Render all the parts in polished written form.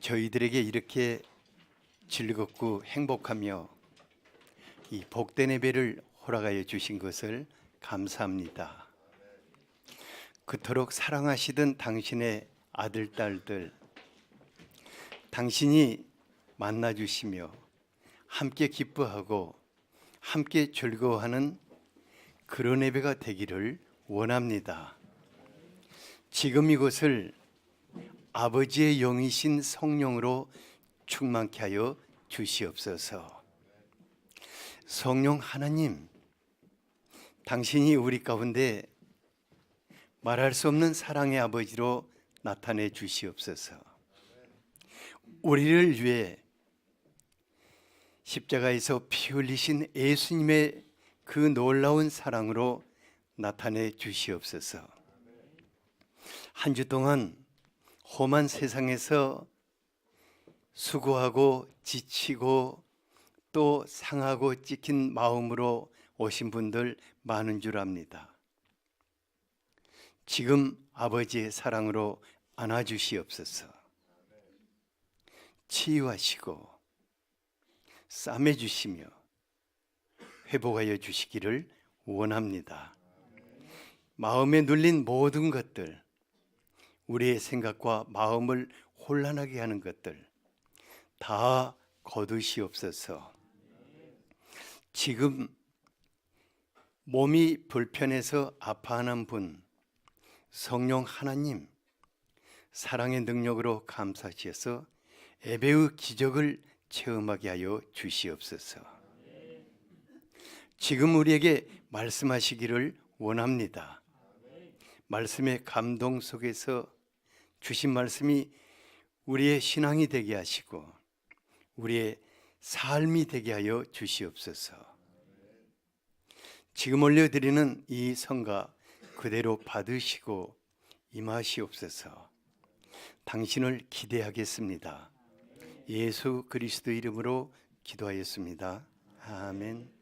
저희들에게 이렇게 즐겁고 행복하며 이 복된 예배를 허락하여 주신 것을 감사합니다. 그토록 사랑하시던 당신의 아들, 딸들, 당신이 만나주시며 함께 기뻐하고 함께 즐거워하는 그런 예배가 되기를 원합니다. 지금 이곳을 아버지의 영이신 성령으로 충만케 하여 주시옵소서. 성령 하나님, 당신이 우리 가운데 말할 수 없는 사랑의 아버지로 나타내 주시옵소서. 우리를 위해 십자가에서 피 흘리신 예수님의 그 놀라운 사랑으로 나타내 주시옵소서. 한 주 동안 험한 세상에서 수고하고 지치고 또 상하고 찢긴 마음으로 오신 분들 많은 줄 압니다. 지금 아버지의 사랑으로 안아주시옵소서. 치유하시고 싸매주시며 회복하여 주시기를 원합니다. 마음에 눌린 모든 것들, 우리의 생각과 마음을 혼란하게 하는 것들 다 거두시옵소서. 지금 몸이 불편해서 아파하는 분, 성령 하나님 사랑의 능력으로 감사하셔서 예배의 기적을 체험하게 하여 주시옵소서. 지금 우리에게 말씀하시기를 원합니다. 말씀의 감동 속에서 주신 말씀이 우리의 신앙이 되게 하시고 우리의 삶이 되게 하여 주시옵소서. 지금 올려드리는 이 성가 그대로 받으시고 임하시옵소서. 당신을 기대하겠습니다. 예수 그리스도 이름으로 기도하였습니다. 아멘.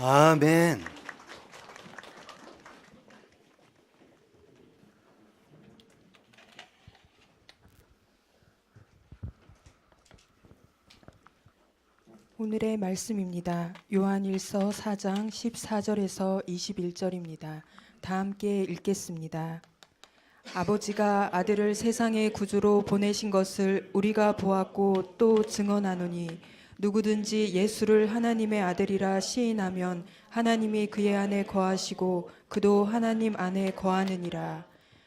아멘. 오늘의 말씀입니다. 요한일서 4장 14절에서 21절입니다. 다 함께 읽겠습니다. 아버지가 아들을 세상의 구주로 보내신 것을 우리가 보았고 또 증언하노니 누구든지 예수를 하나님의 아들이라 시인하면 하나님이 그의 안에 거하시고 그도 하나님 안에 거하느니라.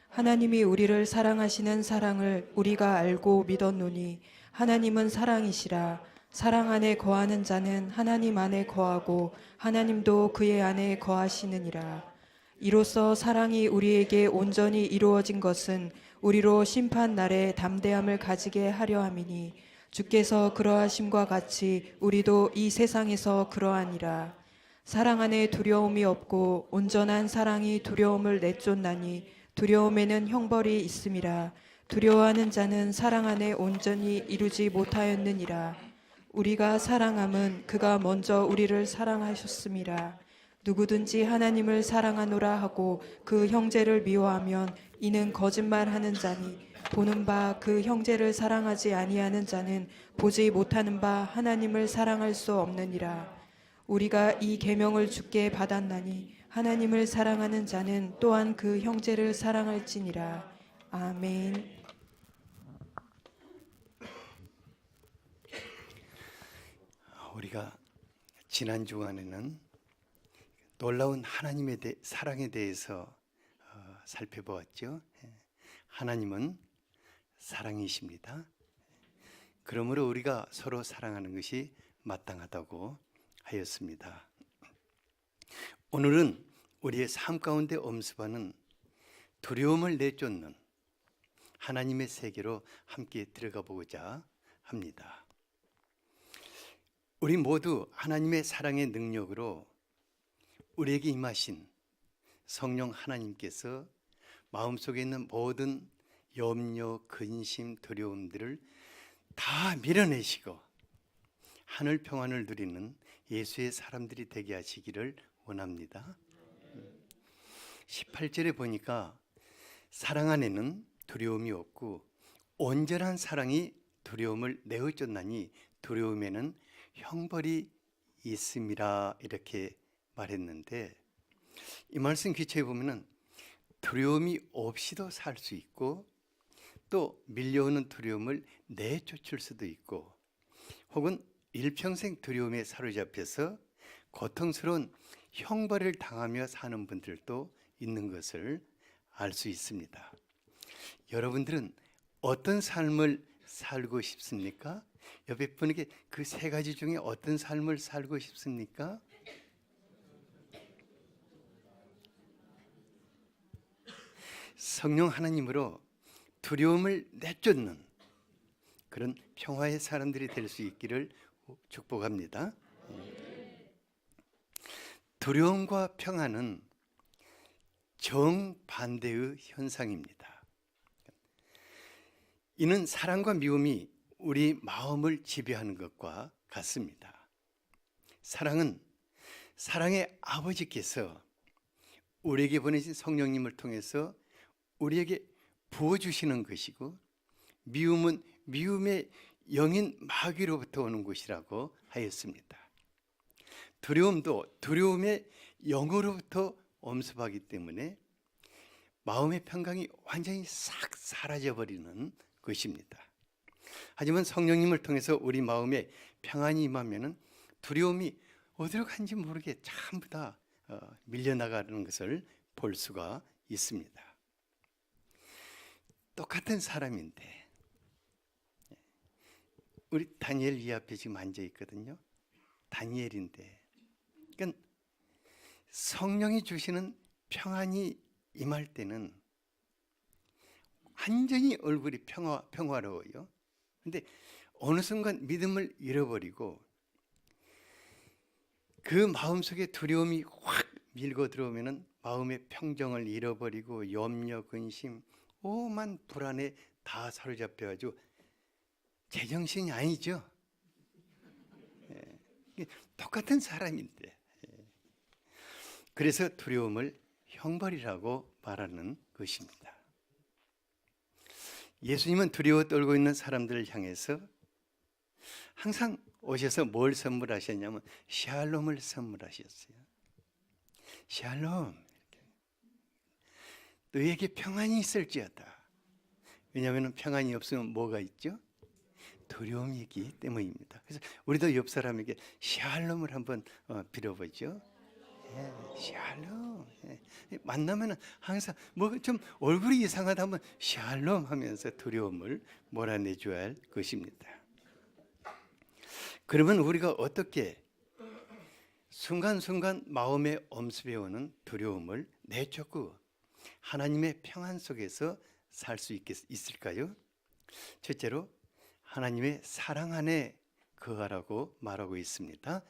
하나님이 우리를 사랑하시는 사랑을 우리가 알고 믿었노니 하나님은 사랑이시라. 사랑 안에 거하는 자는 하나님 안에 거하고 하나님도 그의 안에 거하시느니라. 이로써 사랑이 우리에게 온전히 이루어진 것은 우리로 심판 날에 담대함을 가지게 하려 함이니 주께서 그러하심과 같이 우리도 이 세상에서 그러하니라. 사랑 안에 두려움이 없고 온전한 사랑이 두려움을 내쫓나니 두려움에는 형벌이 있음이라. 두려워하는 자는 사랑 안에 온전히 이루지 못하였느니라. 우리가 사랑함은 그가 먼저 우리를 사랑하셨음이라. 누구든지 하나님을 사랑하노라 하고 그 형제를 미워하면 이는 거짓말하는 자니 보는 바 그 형제를 사랑하지 아니하는 자는 보지 못하는 바 하나님을 사랑할 수 없느니라. 우리가 이 계명을 주께 받았나니 하나님을 사랑하는 자는 또한 그 형제를 사랑할지니라. 아멘. 우리가 지난 주간에는 놀라운 하나님의 사랑에 대해서 살펴보았죠. 하나님은 사랑이십니다. 그러므로 우리가 서로 사랑하는 것이 마땅하다고 하였습니다. 오늘은 우리의 삶 가운데 엄습하는 두려움을 내쫓는 하나님의 세계로 함께 들어가 보고자 합니다. 우리 모두 하나님의 사랑의 능력으로 우리에게 임하신 성령 하나님께서 마음속에 있는 모든 염려, 근심, 두려움들을 다 밀어내시고 하늘 평안을 누리는 예수의 사람들이 되게 하시기를 원합니다. 18절에 보니까 사랑 안에는 두려움이 없고 온전한 사랑이 두려움을 내어쫓나니 두려움에는 형벌이 있음이라 이렇게 말했는데, 이 말씀 기초에 보면은 두려움이 없이도 살 수 있고 또 밀려오는 두려움을 내쫓을 수도 있고 혹은 일평생 두려움에 사로잡혀서 고통스러운 형벌을 당하며 사는 분들도 있는 것을 알 수 있습니다. 여러분들은 어떤 삶을 살고 싶습니까? 옆에 분에게 그 세 가지 중에 어떤 삶을 살고 싶습니까? 성령 하나님으로 두려움을 내쫓는 그런 평화의 사람들이 될 수 있기를 축복합니다. 두려움과 평화는 정반대의 현상입니다. 이는 사랑과 미움이 우리 마음을 지배하는 것과 같습니다. 사랑은 사랑의 아버지께서 우리에게 보내신 성령님을 통해서 우리에게 부어주시는 것이고, 미움은 미움의 영인 마귀로부터 오는 것이라고 하였습니다. 두려움도 두려움의 영으로부터 엄습하기 때문에 마음의 평강이 완전히 싹 사라져버리는 것입니다. 하지만 성령님을 통해서 우리 마음에 평안이 임하면 두려움이 어디로 간지 모르게 전부 다 밀려나가는 것을 볼 수가 있습니다. 똑같은 사람인데 우리 다니엘 이 앞에 지금 앉아 있거든요. 다니엘인데, 그러니까 성령이 주시는 평안이 임할 때는 완전히 얼굴이 평화로워요. 근데 어느 순간 믿음을 잃어버리고 그 마음속에 두려움이 확 밀고 들어오면 마음의 평정을 잃어버리고 염려, 근심, 오만 불안에 다 사로잡혀가지고 제정신이 아니죠. 똑같은 사람인데 그래서 두려움을 형벌이라고 말하는 것입니다. 예수님은 두려워 떨고 있는 사람들을 향해서 항상 오셔서 뭘 선물하셨냐면 샬롬을 선물하셨어요. 샬롬, 너에게 평안이 있을지어다. 왜냐하면 평안이 없으면 뭐가 있죠? 두려움이 있기 때문입니다. 그래서 우리도 옆 사람에게 샬롬을 한번 빌어보죠. 샬롬. 만나면 항상 뭐 좀 얼굴이 이상하다 하면 샬롬 하면서 두려움을 몰아내줘야 할 것입니다. 그러면 우리가 어떻게 순간순간 마음에 엄습해 오는 두려움을 내쫓고 하나님의 평안 속에서 살 수 있을까요? 첫째로 하나님의 사랑 안에 거하라고 말하고 있습니다.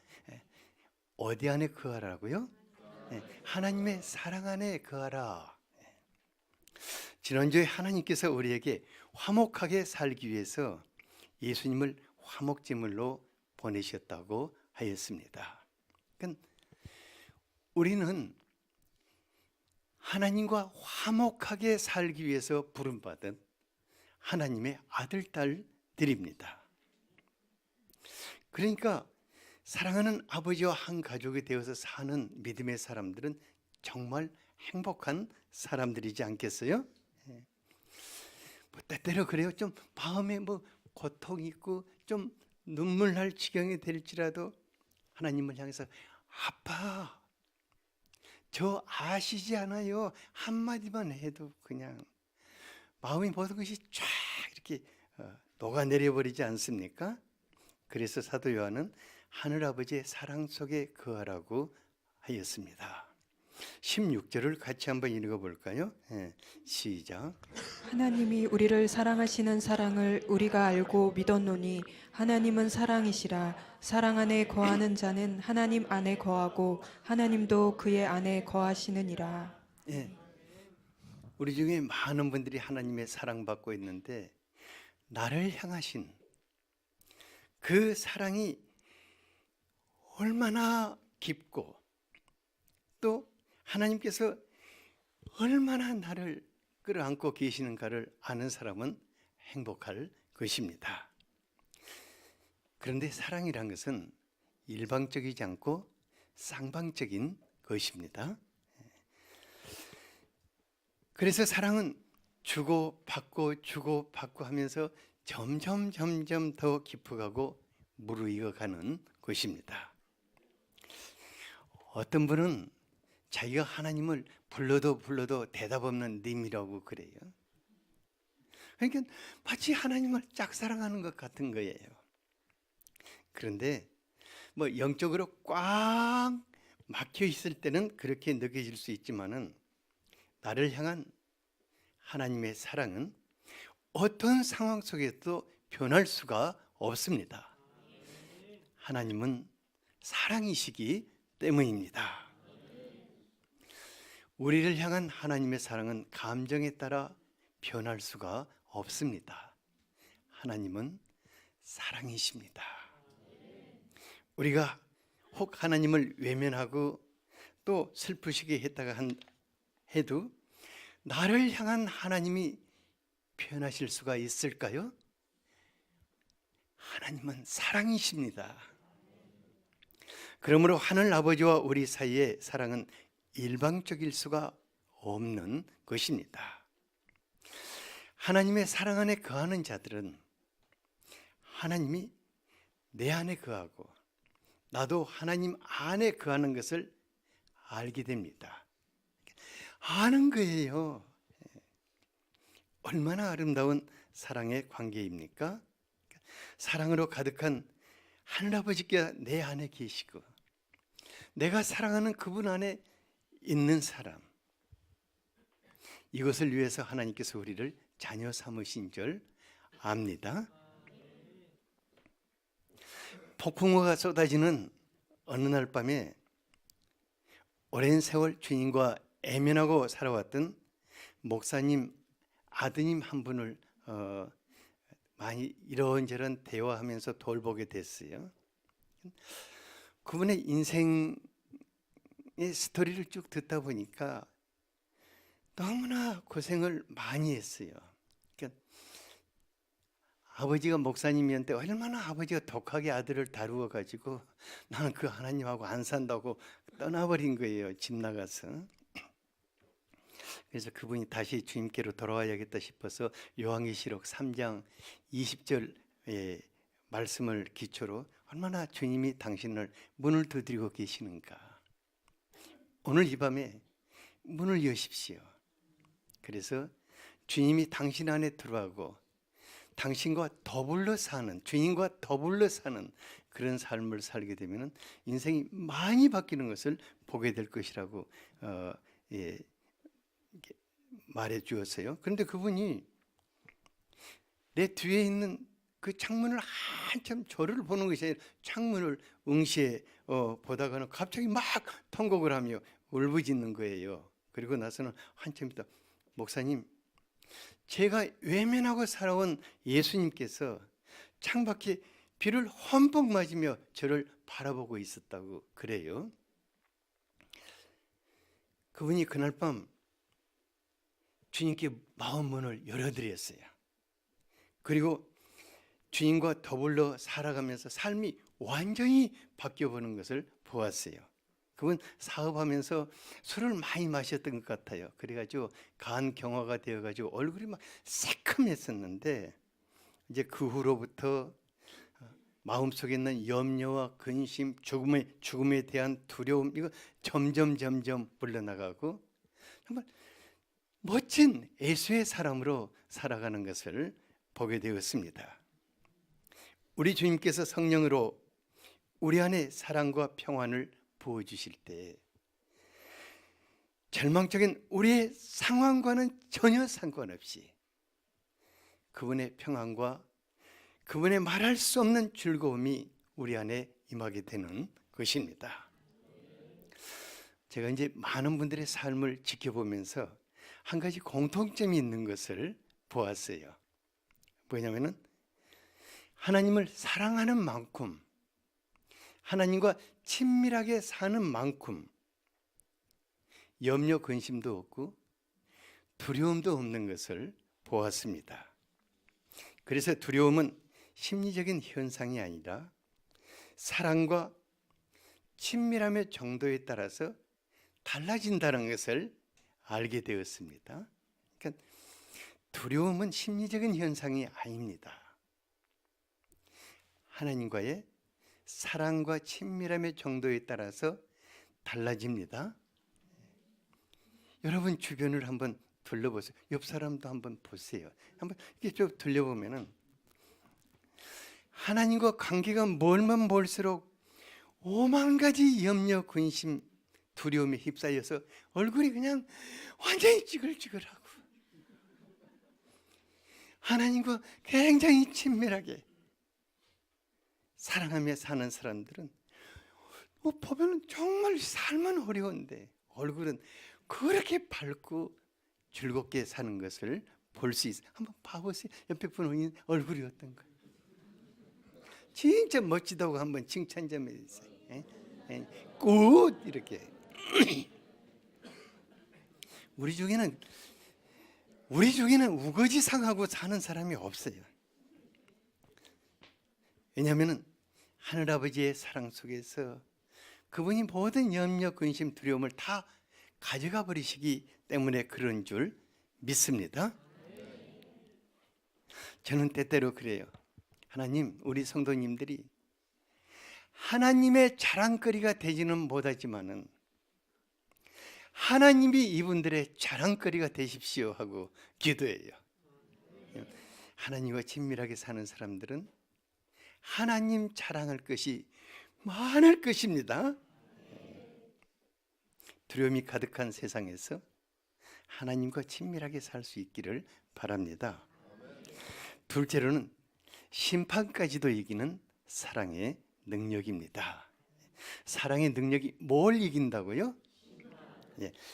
어디 안에 거하라고요? 하나님의 사랑 안에 거하라. 지난주에 하나님께서 우리에게 화목하게 살기 위해서 예수님을 화목제물로 보내셨다고 하였습니다. 그러니까 우리는 하나님과 화목하게 살기 위해서 부름받은 하나님의 아들, 딸들입니다. 그러니까 사랑하는 아버지와 한 가족이 되어서 사는 믿음의 사람들은 정말 행복한 사람들이지 않겠어요? 뭐 때때로 그래요. 좀 마음에 뭐 고통이 있고 좀 눈물 날 지경이 될지라도 하나님을 향해서 아빠, 저 아시지 않아요? 한마디만 해도 그냥 마음이 모든 것이 쫙 이렇게 녹아내려 버리지 않습니까? 그래서 사도 요한은 하늘아버지의 사랑 속에 거하라고 하였습니다. 16절을 같이 한번 읽어볼까요? 시작. 하나님이 우리를 사랑하시는 사랑을 우리가 알고 믿었노니 하나님은 사랑이시라. 사랑 안에 거하는 자는 하나님 안에 거하고 하나님도 그의 안에 거하시느니라. 우리 중에 많은 분들이 하나님의 사랑받고 있는데 나를 향하신 그 사랑이 얼마나 깊고 또 하나님께서 얼마나 나를 끌어안고 계시는가를 아는 사람은 행복할 것입니다. 그런데 사랑이란 것은 일방적이지 않고 쌍방적인 것입니다. 그래서 사랑은 주고받고 주고받고 하면서 점점 더 깊어가고 무르익어가는 것입니다. 어떤 분은 자기가 하나님을 불러도 대답 없는 님이라고 그래요. 그러니까 마치 하나님을 짝사랑하는 것 같은 거예요. 그런데 뭐 영적으로 꽉 막혀 있을 때는 그렇게 느껴질 수 있지만은 나를 향한 하나님의 사랑은 어떤 상황 속에서도 변할 수가 없습니다. 하나님은 사랑이시기 때문입니다. 우리를 향한 하나님의 사랑은 감정에 따라 변할 수가 없습니다. 하나님은 사랑이십니다. 우리가 혹 하나님을 외면하고 또 슬프시게 했다가 해도 나를 향한 하나님이 변하실 수가 있을까요? 하나님은 사랑이십니다. 그러므로 하늘 아버지와 우리 사이의 사랑은 일방적일 수가 없는 것입니다. 하나님의 사랑 안에 거하는 자들은 하나님이 내 안에 거하고 나도 하나님 안에 거하는 것을 알게 됩니다. 아는 거예요. 얼마나 아름다운 사랑의 관계입니까? 사랑으로 가득한 하늘아버지께 내 안에 계시고 내가 사랑하는 그분 안에 있는 사람, 이것을 위해서 하나님께서 우리를 자녀 삼으신 줄 압니다. 폭풍우가 쏟아지는 어느 날 밤에 오랜 세월 주님과 애면하고 살아왔던 목사님 아드님 한 분을 많이 이런저런 대화하면서 돌보게 됐어요. 그분의 인생 스토리를 쭉 듣다 보니까 너무나 고생을 많이 했어요. 그러니까 아버지가 목사님이었는데 얼마나 아버지가 독하게 아들을 다루어 가지고 나는 그 하나님하고 안 산다고 떠나버린 거예요. 집 나가서. 그래서 그분이 다시 주님께로 돌아와야겠다 싶어서 요한계시록 3장 20절의 말씀을 기초로 얼마나 주님이 당신을 문을 두드리고 계시는가. 오늘 이 밤에 문을 여십시오. 그래서 주님이 당신 안에 들어가고 당신과 더불어 사는, 주님과 더불어 사는 그런 삶을 살게 되면 인생이 많이 바뀌는 것을 보게 될 것이라고 말해 주었어요. 그런데 그분이 내 뒤에 있는 그 창문을 한참 저를 보는 것이 아니라 창문을 응시해 보다가는 갑자기 막 통곡을 하며 울부짖는 거예요. 그리고 나서는 한참 있다, 목사님, 제가 외면하고 살아온 예수님께서 창밖에 비를 험뻑 맞으며 저를 바라보고 있었다고 그래요. 그분이 그날 밤 주님께 마음 문을 열어드렸어요. 그리고 주님과 더불어 살아가면서 삶이 완전히 바뀌어보는 것을 보았어요. 그분 사업하면서 술을 많이 마셨던 것 같아요. 그래가지고 간경화가 되어가지고 얼굴이 막 새카맸었는데 이제 그 후로부터 마음속에 있는 염려와 근심, 죽음에 대한 두려움, 이거 점점 물러나가고 정말 멋진 예수의 사람으로 살아가는 것을 보게 되었습니다. 우리 주님께서 성령으로 우리 안에 사랑과 평안을 부어주실 때 절망적인 우리의 상황과는 전혀 상관없이 그분의 평안과 그분의 말할 수 없는 즐거움이 우리 안에 임하게 되는 것입니다. 제가 이제 많은 분들의 삶을 지켜보면서 한 가지 공통점이 있는 것을 보았어요. 뭐냐면은 하나님을 사랑하는 만큼, 하나님과 친밀하게 사는 만큼 염려 근심도 없고 두려움도 없는 것을 보았습니다. 그래서 두려움은 심리적인 현상이 아니라 사랑과 친밀함의 정도에 따라서 달라진다는 것을 알게 되었습니다. 그러니까 두려움은 심리적인 현상이 아닙니다. 하나님과의 사랑과 친밀함의 정도에 따라서 달라집니다. 여러분 주변을 한번 둘러보세요. 옆 사람도 한번 보세요. 한번 이렇게 쭉 둘러보면은 하나님과 관계가 멀면 멀수록 오만 가지 염려, 근심, 두려움에 휩싸여서 얼굴이 그냥 완전히 찌글찌글하고 하나님과 굉장히 친밀하게 사랑하며 사는 사람들은 보면 정말 삶은 어려운데 얼굴은 그렇게 밝고 즐겁게 사는 것을 볼 수 있어요. 한번 봐보세요. 옆에 분 얼굴이 어떤가. 진짜 멋지다고 한번 칭찬 좀 해주세요. 굿 이렇게. 우리 중에는 우거지 상하고 사는 사람이 없어요. 왜냐하면 하늘아버지의 사랑 속에서 그분이 모든 염려, 근심, 두려움을 다 가져가 버리시기 때문에 그런 줄 믿습니다. 저는 때때로 그래요. 하나님, 우리 성도님들이 하나님의 자랑거리가 되지는 못하지만은 하나님이 이분들의 자랑거리가 되십시오 하고 기도해요. 하나님과 친밀하게 사는 사람들은 하나님 자랑할 것이 많을 것입니다. 두려움이 가득한 세상에서 하나님과 친밀하게 살 수 있기를 바랍니다. 둘째로는 심판까지도 이기는 사랑의 능력입니다. 사랑의 능력이 뭘 이긴다고요?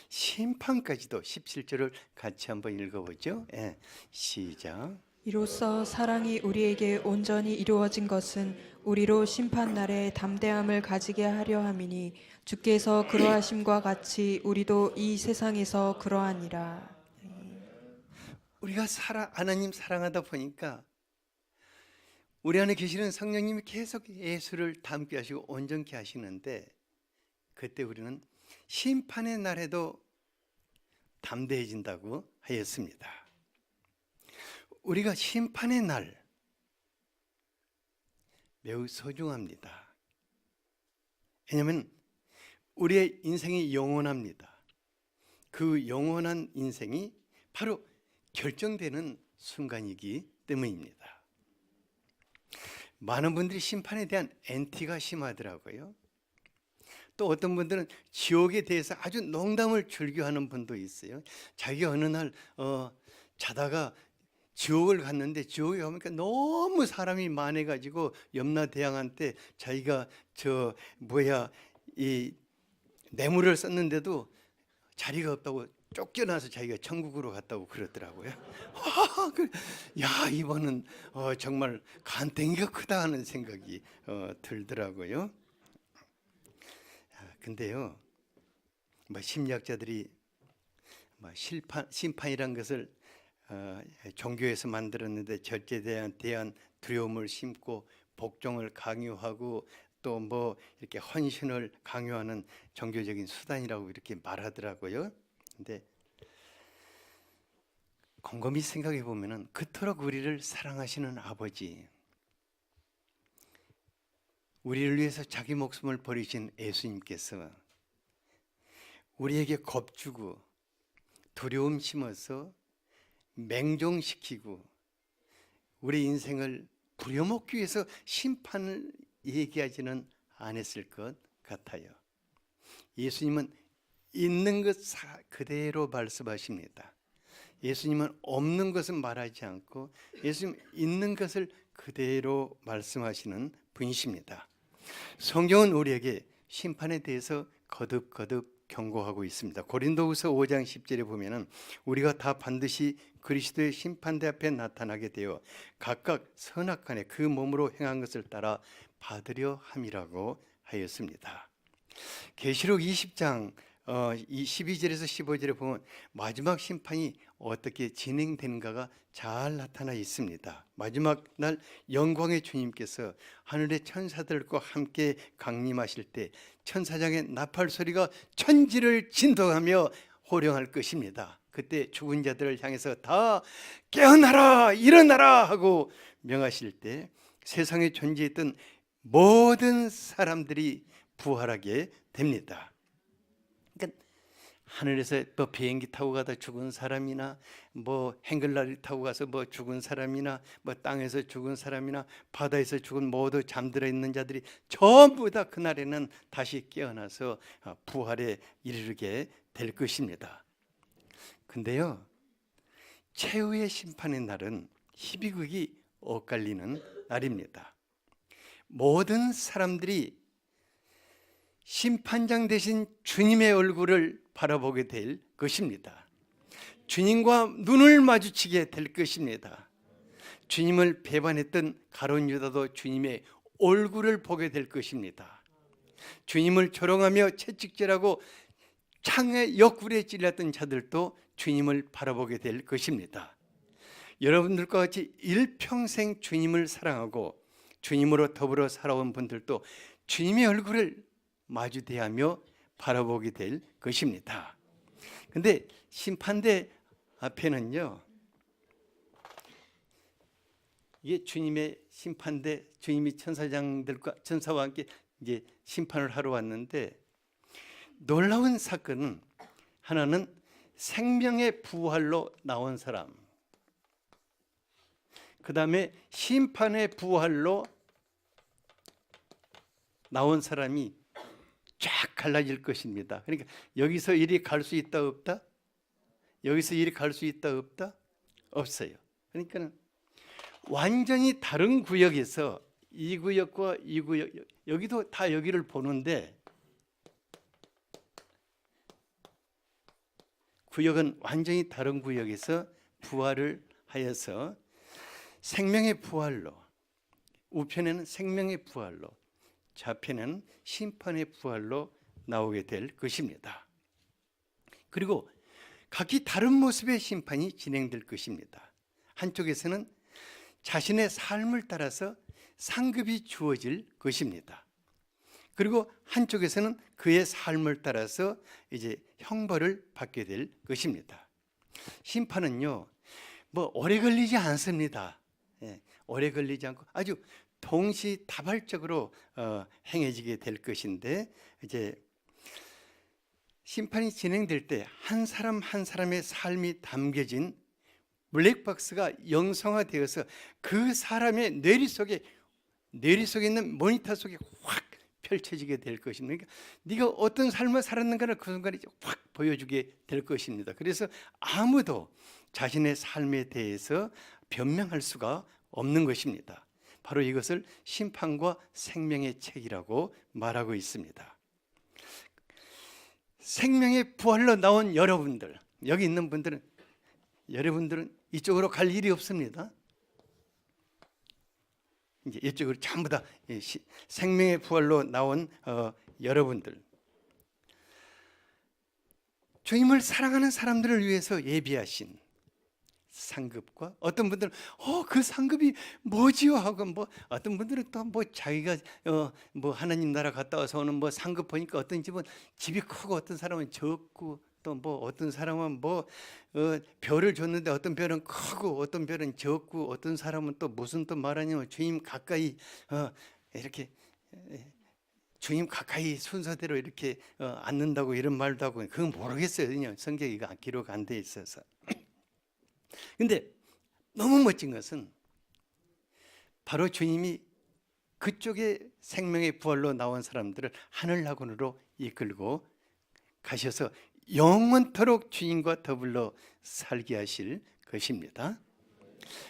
심판까지도. 17절을 같이 한번 읽어보죠. 시작. 이로써 사랑이 우리에게 온전히 이루어진 것은 우리로 심판날에 담대함을 가지게 하려 함이니 주께서 그러하심과 같이 우리도 이 세상에서 그러하니라. 우리가 하나님 사랑하다 보니까 우리 안에 계시는 성령님이 계속 예수를 닮게 하시고 온전케 하시는데, 그때 우리는 심판의 날에도 담대해진다고 하였습니다. 우리가 심판의 날 매우 소중합니다. 왜냐하면 우리의 인생이 영원합니다. 그 영원한 인생이 바로 결정되는 순간이기 때문입니다. 많은 분들이 심판에 대한 엔티가 심하더라고요. 또 어떤 분들은 지옥에 대해서 아주 농담을 즐겨하는 분도 있어요. 자기가 어느 날 자다가 지옥을 갔는데, 지옥에 가니까 너무 사람이 많아가지고 염라대왕한테 자기가 이 뇌물을 썼는데도 자리가 없다고 쫓겨나서 자기가 천국으로 갔다고 그러더라고요. 야, 이번은 정말 간땡이가 크다 하는 생각이 들더라고요. 근데요, 심리학자들이 심판이란 것을 종교에서 만들었는데, 절제에 대한 두려움을 심고 복종을 강요하고 또 이렇게 헌신을 강요하는 종교적인 수단이라고 이렇게 말하더라고요. 근데 곰곰이 생각해 보면은, 그토록 우리를 사랑하시는 아버지, 우리를 위해서 자기 목숨을 버리신 예수님께서 우리에게 겁주고 두려움 심어서 맹종시키고 우리 인생을 부려먹기 위해서 심판을 얘기하지는 않았을 것 같아요. 예수님은 있는 것 그대로 말씀하십니다. 예수님은 없는 것은 말하지 않고 예수님 있는 것을 그대로 말씀하시는 분이십니다. 성경은 우리에게 심판에 대해서 거듭거듭 경고하고 있습니다. 고린도후서 5장 10절에 보면은 우리가 다 반드시 그리스도의 심판대 앞에 나타나게 되어 각각 선악간에 그 몸으로 행한 것을 따라 받으려 함이라고 하였습니다. 계시록 20장 12절에서 15절에 보면 마지막 심판이 어떻게 진행되는가가 잘 나타나 있습니다. 마지막 날 영광의 주님께서 하늘의 천사들과 함께 강림하실 때 천사장의 나팔 소리가 천지를 진동하며 호령할 것입니다. 그때 죽은 자들을 향해서 다 깨어나라 일어나라 하고 명하실 때 세상에 존재했던 모든 사람들이 부활하게 됩니다. 하늘에서 비행기 타고 가다 죽은 사람이나 행글라리 타고 가서 죽은 사람이나 땅에서 죽은 사람이나 바다에서 죽은 모두 잠들어 있는 자들이 전부 다 그날에는 다시 깨어나서 부활에 이르게 될 것입니다. 근데요, 최후의 심판의 날은 희비극이 엇갈리는 날입니다. 모든 사람들이 심판장 대신 주님의 얼굴을 바라보게 될 것입니다. 주님과 눈을 마주치게 될 것입니다. 주님을 배반했던 가룟 유다도 주님의 얼굴을 보게 될 것입니다. 주님을 조롱하며 채찍질하고 창의 옆구리에 찔렸던 자들도 주님을 바라보게 될 것입니다. 여러분들과 같이 일평생 주님을 사랑하고 주님으로 더불어 살아온 분들도 주님의 얼굴을 마주대하며 바라보게 될 것입니다. 근데 심판대 앞에는요, 이게 주님의 심판대, 주님이 천사와 함께 이제 심판을 하러 왔는데, 놀라운 사건은 하나는 생명의 부활로 나온 사람, 그 다음에 심판의 부활로 나온 사람이 쫙 갈라질 것입니다. 그러니까 여기서 이리 갈 수 있다 없다? 여기서 이리 갈 수 있다 없다? 없어요. 그러니까 완전히 다른 구역에서 이 구역과 이 구역, 여기도 다 여기를 보는데 구역은 완전히 다른 구역에서 부활을 하여서 생명의 부활로, 우편에는 생명의 부활로, 좌편에는 심판의 부활로 나오게 될 것입니다. 그리고 각기 다른 모습의 심판이 진행될 것입니다. 한쪽에서는 자신의 삶을 따라서 상급이 주어질 것입니다. 그리고 한쪽에서는 그의 삶을 따라서 이제 형벌을 받게 될 것입니다. 심판은요, 뭐 오래 걸리지 않습니다. 오래 걸리지 않고 아주 동시다발적으로 행해지게 될 것인데, 이제 심판이 진행될 때 한 사람 한 사람의 삶이 담겨진 블랙박스가 영성화되어서 그 사람의 뇌리 속에 있는 모니터 속에 확 펼쳐지게 될 것입니다. 그러니까 네가 어떤 삶을 살았는가를 그 순간에 확 보여주게 될 것입니다. 그래서 아무도 자신의 삶에 대해서 변명할 수가 없는 것입니다. 바로 이것을 심판과 생명의 책이라고 말하고 있습니다. 생명의 부활로 나온 여러분들, 여기 있는 분들은, 여러분들은 이쪽으로 갈 일이 없습니다. 이제 이쪽으로 전부 다 생명의 부활로 나온 여러분들, 주님을 사랑하는 사람들을 위해서 예비하신 상급과, 어떤 분들은 그 상급이 뭐지요 하고, 뭐 어떤 분들은 또 뭐 자기가 뭐 하나님 나라 갔다 와서 오는 뭐 상급 보니까 어떤 집은 집이 크고 어떤 사람은 적고, 또 뭐 어떤 사람은 뭐 별을 줬는데 어떤 별은 크고 어떤 별은 적고, 어떤 사람은 또 무슨 또 말하냐면 주님 가까이 이렇게 주님 가까이 순서대로 이렇게 앉는다고 이런 말도 하고, 그건 모르겠어요. 성경이 기록 안 돼 있어서. 근데 너무 멋진 것은 바로 주님이 그쪽에 생명의 부활로 나온 사람들을 하늘 낙원으로 이끌고 가셔서 영원토록 주님과 더불어 살게 하실 것입니다.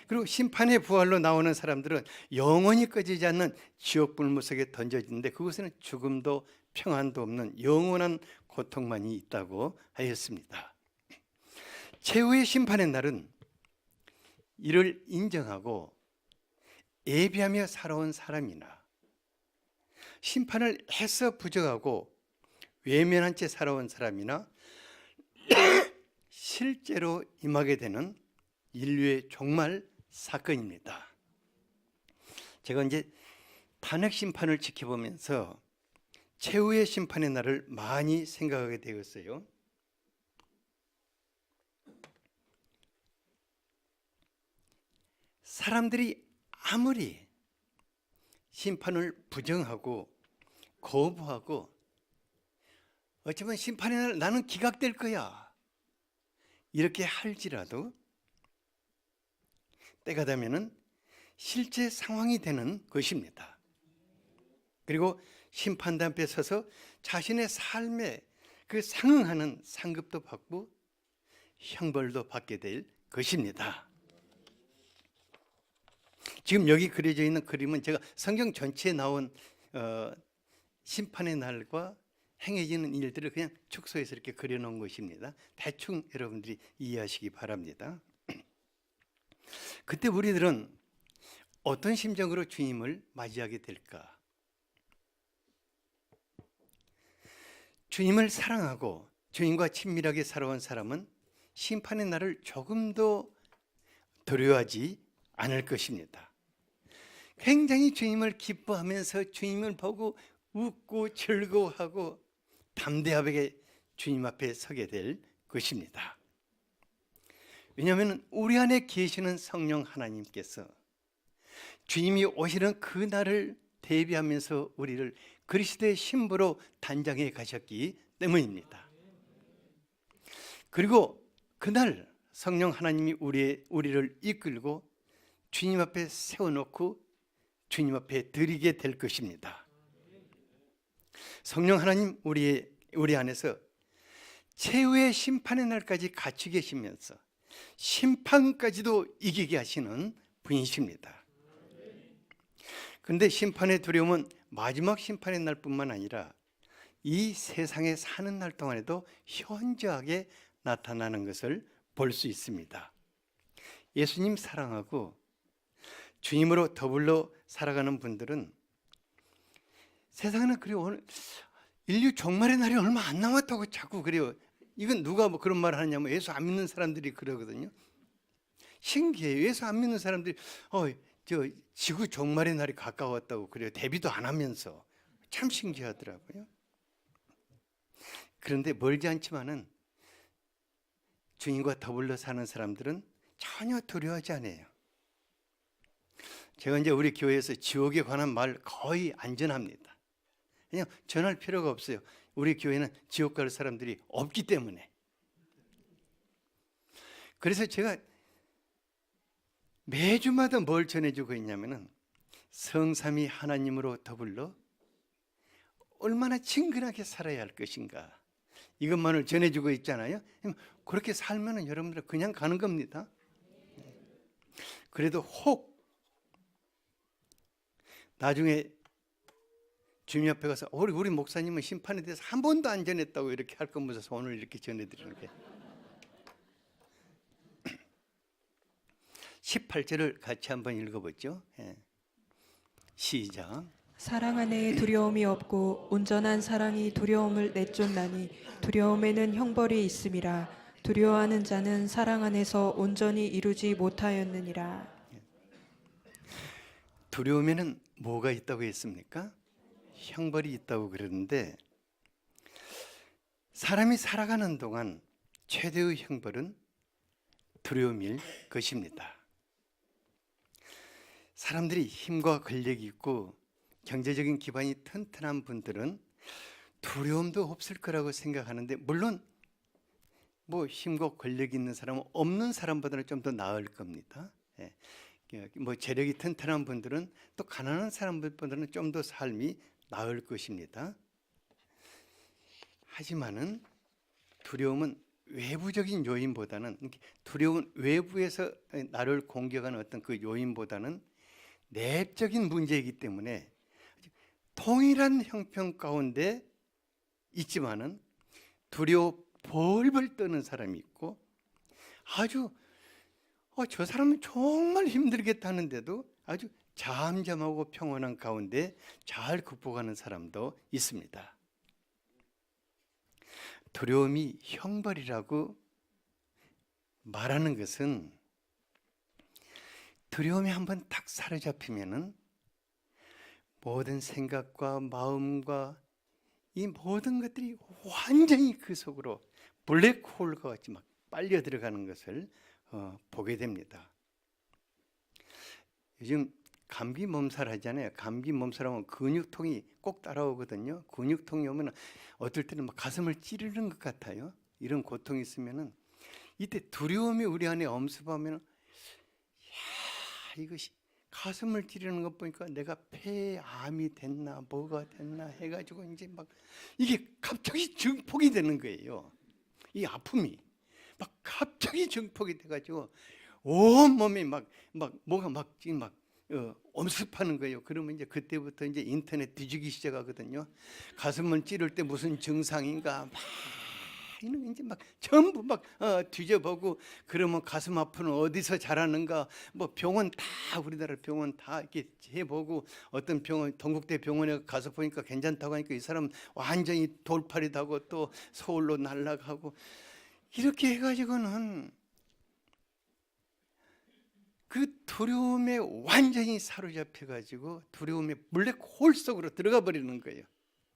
그리고 심판의 부활로 나오는 사람들은 영원히 꺼지지 않는 지옥 불무속에 던져지는데, 그곳에는 죽음도 평안도 없는 영원한 고통만이 있다고 하였습니다. 최후의 심판의 날은 이를 인정하고 예비하며 살아온 사람이나, 심판을 해서 부정하고 외면한 채 살아온 사람이나, 실제로 임하게 되는 인류의 종말 사건입니다. 제가 이제 탄핵 심판을 지켜보면서 최후의 심판의 날을 많이 생각하게 되었어요. 사람들이 아무리 심판을 부정하고 거부하고, 어쩌면 심판의 날 나는 기각될 거야 이렇게 할지라도, 때가 되면은 실제 상황이 되는 것입니다. 그리고 심판대 앞에 서서 자신의 삶에 그 상응하는 상급도 받고 형벌도 받게 될 것입니다. 지금 여기 그려져 있는 그림은 제가 성경 전체에 나온 심판의 날과 행해지는 일들을 그냥 축소해서 이렇게 그려놓은 것입니다. 대충 여러분들이 이해하시기 바랍니다. 그때 우리들은 어떤 심정으로 주님을 맞이하게 될까? 주님을 사랑하고 주님과 친밀하게 살아온 사람은 심판의 날을 조금도 두려워하지 않을 것입니다. 굉장히 주님을 기뻐하면서 주님을 보고 웃고 즐거워하고 담대하게 주님 앞에 서게 될 것입니다. 왜냐하면 우리 안에 계시는 성령 하나님께서 주님이 오시는 그 날을 대비하면서 우리를 그리스도의 신부로 단장해 가셨기 때문입니다. 그리고 그날 성령 하나님이 우리를 이끌고 주님 앞에 세워놓고 주님 앞에 드리게 될 것입니다. 성령 하나님 우리 안에서 최후의 심판의 날까지 같이 계시면서 심판까지도 이기게 하시는 분이십니다. 그런데 심판의 두려움은 마지막 심판의 날뿐만 아니라 이 세상에 사는 날 동안에도 현저하게 나타나는 것을 볼 수 있습니다. 예수님 사랑하고 주님으로 더불어 살아가는 분들은 세상에는 그리고 인류 종말의 날이 얼마 안 남았다고 자꾸 그래요. 이건 누가 뭐 그런 말을 하냐면 예수 안 믿는 사람들이 그러거든요. 신기해요. 예수 안 믿는 사람들이 저 지구 종말의 날이 가까웠다고 그래요. 대비도 안 하면서. 참 신기하더라고요. 그런데 멀지 않지만은 주님과 더불어 사는 사람들은 전혀 두려워하지 않아요. 제가 이제 우리 교회에서 지옥에 관한 말 거의 안전합니다. 그냥 전할 필요가 없어요. 우리 교회는 지옥 갈 사람들이 없기 때문에. 그래서 제가 매주마다 뭘 전해주고 있냐면은 성삼위 하나님으로 더불어 얼마나 친근하게 살아야 할 것인가, 이것만을 전해주고 있잖아요. 그렇게 살면은 여러분들 그냥 가는 겁니다. 그래도 혹 나중에 주님 옆에 가서 우리 목사님은 심판에 대해서 한 번도 안 전했다고 이렇게 할 것 무서워서 오늘 이렇게 전해드리는 게 18절을 같이 한번 읽어보죠. 시작. 사랑 안에 두려움이 없고 온전한 사랑이 두려움을 내쫓나니 두려움에는 형벌이 있음이라. 두려워하는 자는 사랑 안에서 온전히 이루지 못하였느니라. 두려움에는 뭐가 있다고 했습니까? 형벌이 있다고 그러는데, 사람이 살아가는 동안 최대의 형벌은 두려움일 것입니다. 사람들이 힘과 권력이 있고 경제적인 기반이 튼튼한 분들은 두려움도 없을 거라고 생각하는데, 물론 뭐 힘과 권력이 있는 사람은 없는 사람보다는 좀 더 나을 겁니다. 뭐 재력이 튼튼한 분들은 또 가난한 사람들보다는 좀 더 삶이 나을 것입니다. 하지만은 두려움은 외부적인 요인보다는, 두려움은 외부에서 나를 공격하는 어떤 그 요인보다는 내적인 문제이기 때문에 동일한 형편 가운데 있지만은 두려워 벌벌 떠는 사람이 있고, 아주 저 사람은 정말 힘들겠다는데도 아주 잠잠하고 평온한 가운데 잘 극복하는 사람도 있습니다. 두려움이 형벌이라고 말하는 것은, 두려움이 한번 딱 사로잡히면은 모든 생각과 마음과 이 모든 것들이 완전히 그 속으로 블랙홀과 같이 막 빨려 들어가는 것을 보게 됩니다. 요즘 감기 몸살 하잖아요. 감기 몸살하면 근육통이 꼭 따라오거든요. 근육통이 오면 어떨 때는 막 가슴을 찌르는 것 같아요. 이런 고통이 있으면은 이때 두려움이 우리 안에 엄습하면, 이것이 가슴을 찌르는 것 보니까 내가 폐암이 됐나 뭐가 됐나 해가지고 이제 막 이게 갑자기 증폭이 되는 거예요. 이 아픔이 막 갑자기 증폭이 돼가지고 온 몸이 막 뭐가 막 지금 막 엄습하는 거예요. 그러면 이제 그때부터 이제 인터넷 뒤지기 시작하거든요. 가슴을 찌를 때 무슨 증상인가 막 이는 이제 막 전부 막 뒤져보고, 그러면 가슴 아프는 어디서 자라는가, 뭐 병원 다, 우리나라 병원 다 이렇게 해보고, 어떤 병원 동국대 병원에 가서 보니까 괜찮다고 하니까 이 사람 완전히 돌팔이 다고 또 서울로 날아가고, 이렇게 해가지고는 그 두려움에 완전히 사로잡혀가지고 두려움의 블랙홀 속으로 들어가 버리는 거예요.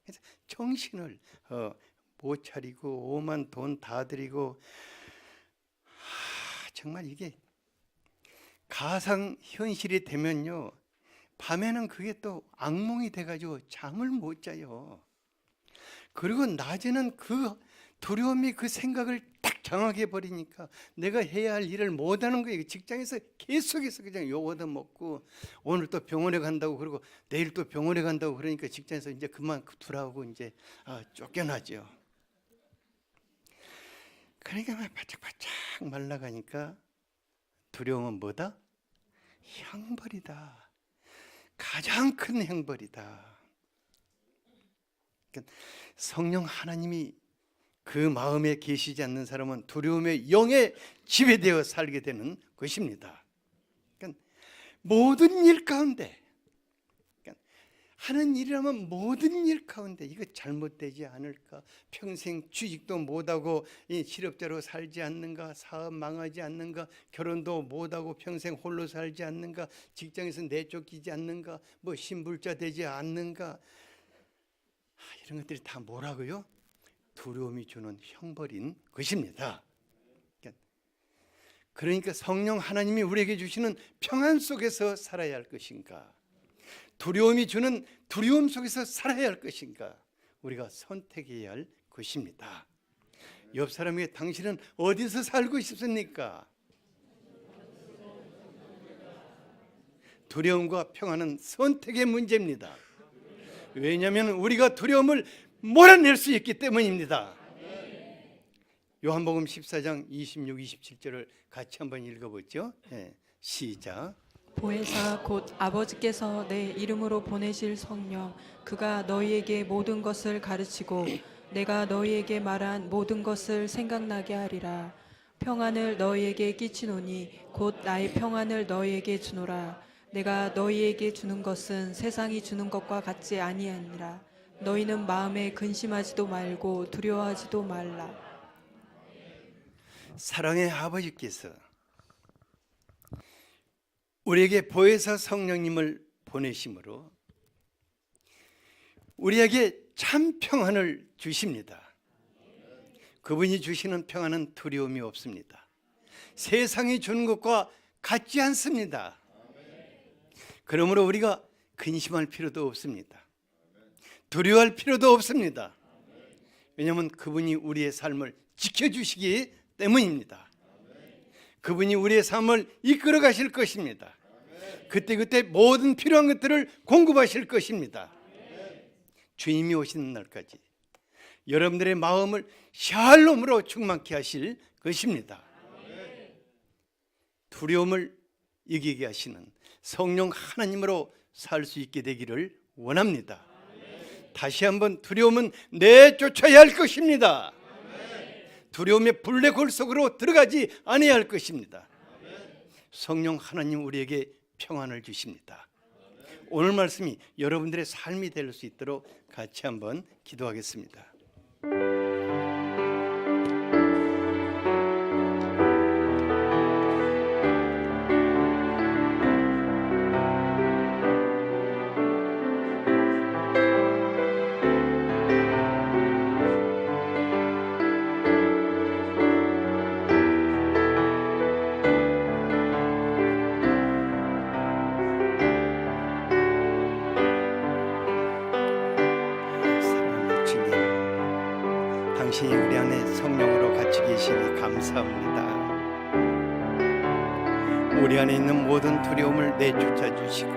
그래서 정신을 못 차리고 오만 돈 다 들이고, 정말 이게 가상 현실이 되면요, 밤에는 그게 또 악몽이 돼가지고 잠을 못 자요. 그리고 낮에는 그 두려움이 그 생각을 딱 정하게 버리니까 내가 해야 할 일을 못하는 거예요. 직장에서 계속해서 그냥 욕 얻어먹고, 오늘 또 병원에 간다고 그러고 내일 또 병원에 간다고 그러니까 직장에서 이제 그만 두라고 이제 쫓겨나죠. 그러니까 막 바짝바짝 말라가니까 두려움은 뭐다? 형벌이다. 가장 큰 형벌이다. 그러니까 성령 하나님이 그 마음에 계시지 않는 사람은 두려움의 영에 지배되어 살게 되는 것입니다. 그러니까 모든 일 가운데, 그러니까 하는 일이라면 모든 일 가운데 이거 잘못되지 않을까? 평생 취직도 못하고 실업자로 살지 않는가? 사업 망하지 않는가? 결혼도 못하고 평생 홀로 살지 않는가? 직장에서 내쫓기지 않는가? 뭐 신불자 되지 않는가? 이런 것들이 다 뭐라고요? 두려움이 주는 형벌인 것입니다. 그러니까 성령 하나님이 우리에게 주시는 평안 속에서 살아야 할 것인가? 두려움이 주는 두려움 속에서 살아야 할 것인가? 우리가 선택해야 할 것입니다. 옆 사람에게 당신은 어디서 살고 싶습니까? 두려움과 평안은 선택의 문제입니다. 왜냐하면 우리가 두려움을 몰아낼 수 있기 때문입니다. 요한복음 14장 26, 27절을 같이 한번 읽어보죠. 시작. 보혜사 곧 아버지께서 내 이름으로 보내실 성령 그가 너희에게 모든 것을 가르치고 내가 너희에게 말한 모든 것을 생각나게 하리라. 평안을 너희에게 끼치노니 곧 나의 평안을 너희에게 주노라. 내가 너희에게 주는 것은 세상이 주는 것과 같지 아니하니라. 너희는 마음에 근심하지도 말고 두려워하지도 말라. 사랑의 아버지께서 우리에게 보혜사 성령님을 보내심으로 우리에게 참 평안을 주십니다. 그분이 주시는 평안은 두려움이 없습니다. 세상이 주는 것과 같지 않습니다. 그러므로 우리가 근심할 필요도 없습니다. 두려워할 필요도 없습니다. 왜냐하면 그분이 우리의 삶을 지켜주시기 때문입니다. 그분이 우리의 삶을 이끌어 가실 것입니다. 그때그때 모든 필요한 것들을 공급하실 것입니다. 주님이 오시는 날까지 여러분들의 마음을 샬롬으로 충만케 하실 것입니다. 두려움을 이기게 하시는 성령 하나님으로 살 수 있게 되기를 원합니다. 다시 한번 두려움은 내쫓아야 할 것입니다. 두려움의 블랙홀 속으로 들어가지 않아야 할 것입니다. 성령 하나님 우리에게 평안을 주십니다. 오늘 말씀이 여러분들의 삶이 될 수 있도록 같이 한번 기도하겠습니다. 당신이 우리 안에 성령으로 같이 계시니 감사합니다. 우리 안에 있는 모든 두려움을 내쫓아 주시고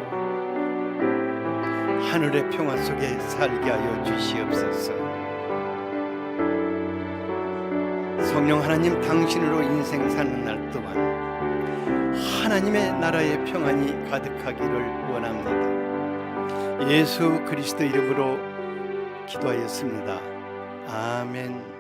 하늘의 평화 속에 살게 하여 주시옵소서. 성령 하나님 당신으로 인생 사는 날 동안 하나님의 나라의 평안이 가득하기를 원합니다. 예수 그리스도 이름으로 기도하였습니다. 아멘.